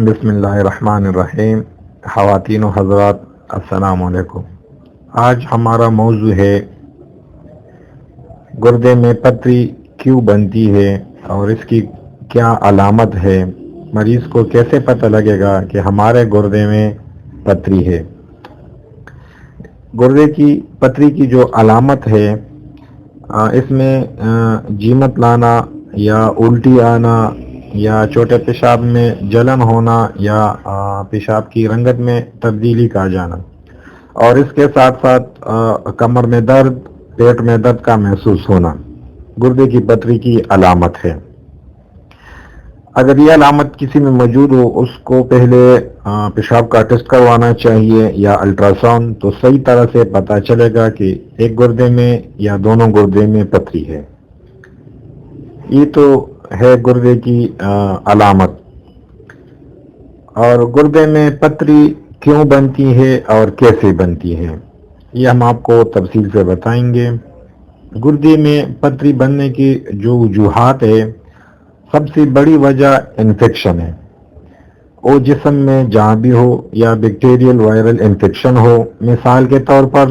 بسم اللہ الرحمن الرحیم۔ خواتین و حضرات السلام علیکم۔ آج ہمارا موضوع ہے گردے میں پتری کیوں بنتی ہے اور اس کی کیا علامت ہے، مریض کو کیسے پتہ لگے گا کہ ہمارے گردے میں پتری ہے۔ گردے کی پتری کی جو علامت ہے اس میں جیمت لانا یا الٹی آنا یا چھوٹے پیشاب میں جلن ہونا یا پیشاب کی رنگت میں تبدیلی کا جانا، اور اس کے ساتھ ساتھ کمر میں درد، پیٹ میں درد کا محسوس ہونا گردے کی پتری کی علامت ہے۔ اگر یہ علامت کسی میں موجود ہو، اس کو پہلے پیشاب کا ٹیسٹ کروانا چاہیے یا الٹراساؤنڈ، تو صحیح طرح سے پتہ چلے گا کہ ایک گردے میں یا دونوں گردے میں پتری ہے۔ یہ تو ہے گردے کی علامت۔ اور گردے میں پتری کیوں بنتی ہے اور کیسے بنتی ہے، یہ ہم آپ کو تفصیل سے بتائیں گے۔ گردے میں پتری بننے کی جو وجوہات ہے، سب سے بڑی وجہ انفیکشن ہے۔ وہ جسم میں جہاں بھی ہو یا بیکٹیریل وائرل انفیکشن ہو، مثال کے طور پر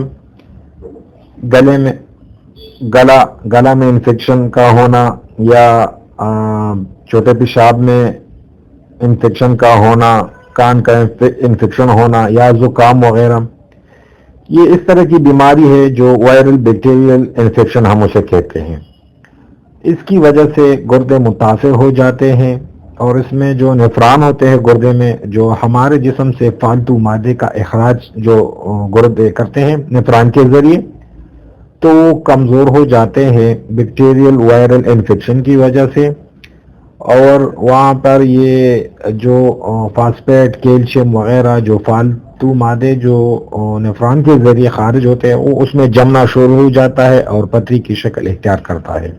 گلا میں انفیکشن کا ہونا یا چھوٹے پیشاب میں انفیکشن کا ہونا، کان کا انفیکشن ہونا یا زکام وغیرہ، یہ اس طرح کی بیماری ہے جو وائرل بیکٹیریل انفیکشن ہم اسے کہتے ہیں۔ اس کی وجہ سے گردے متاثر ہو جاتے ہیں، اور اس میں جو نفران ہوتے ہیں گردے میں، جو ہمارے جسم سے فالتو مادے کا اخراج جو گردے کرتے ہیں نفران کے ذریعے، تو وہ کمزور ہو جاتے ہیں بیکٹیریل وائرل انفیکشن کی وجہ سے، اور وہاں پر یہ جو فاسفیٹ، کیلشیم وغیرہ جو فالتو مادے جو نفران کے ذریعے خارج ہوتے ہیں، وہ اس میں جمنا شروع ہو جاتا ہے اور پتری کی شکل اختیار کرتا ہے۔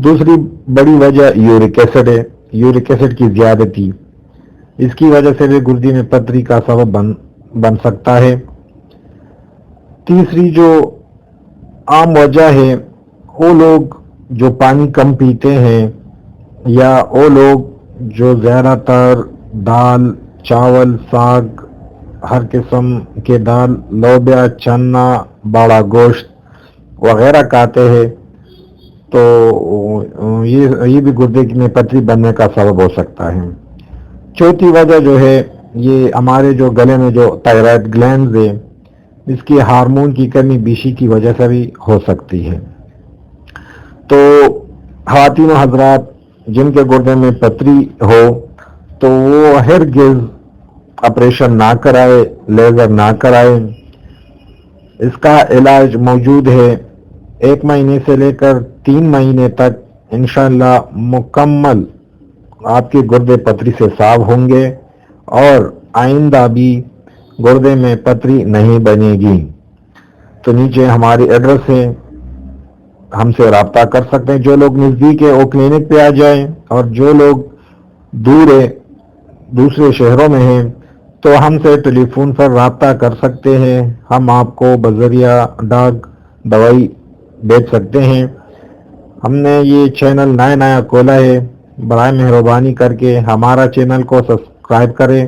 دوسری بڑی وجہ یورک ایسڈ ہے، یورک ایسڈ کی زیادتی، اس کی وجہ سے بھی گردے میں پتری کا سبب بن سکتا ہے۔ تیسری جو عام وجہ ہے، وہ لوگ جو پانی کم پیتے ہیں، یا وہ لوگ جو زیادہ تر دال، چاول، ساگ، ہر قسم کے دال، لوبیا، چنا، بڑا گوشت وغیرہ کھاتے ہیں، تو یہ بھی گردے میں پتری بننے کا سبب ہو سکتا ہے۔ چوتھی وجہ جو ہے، یہ ہمارے جو گلے میں جو تائرائڈ گلینڈز ہے، اس کی ہارمون کی کمی بیشی کی وجہ سے بھی ہو سکتی ہے۔ تو خواتین و حضرات جن کے گردے میں پتری ہو، تو وہ ہرگز آپریشن نہ کرائے، لیزر نہ کرائے۔ اس کا علاج موجود ہے، 1 مہینے سے لے کر 3 مہینے تک انشاءاللہ مکمل آپ کے گردے پتری سے صاف ہوں گے، اور آئندہ بھی گردے میں پتری نہیں بنے گی۔ تو نیچے ہماری ایڈریس ہے، ہم سے رابطہ کر سکتے ہیں۔ جو لوگ نزدیک ہے وہ کلینک پہ آ جائیں، اور جو لوگ دور ہے، دوسرے شہروں میں ہیں، تو ہم سے ٹیلی فون پر رابطہ کر سکتے ہیں۔ ہم آپ کو بذریعہ ڈاک دوائی بیچ سکتے ہیں۔ ہم نے یہ چینل نیا کھولا ہے، برائے مہربانی کر کے ہمارا چینل کو سبسکرائب کریں۔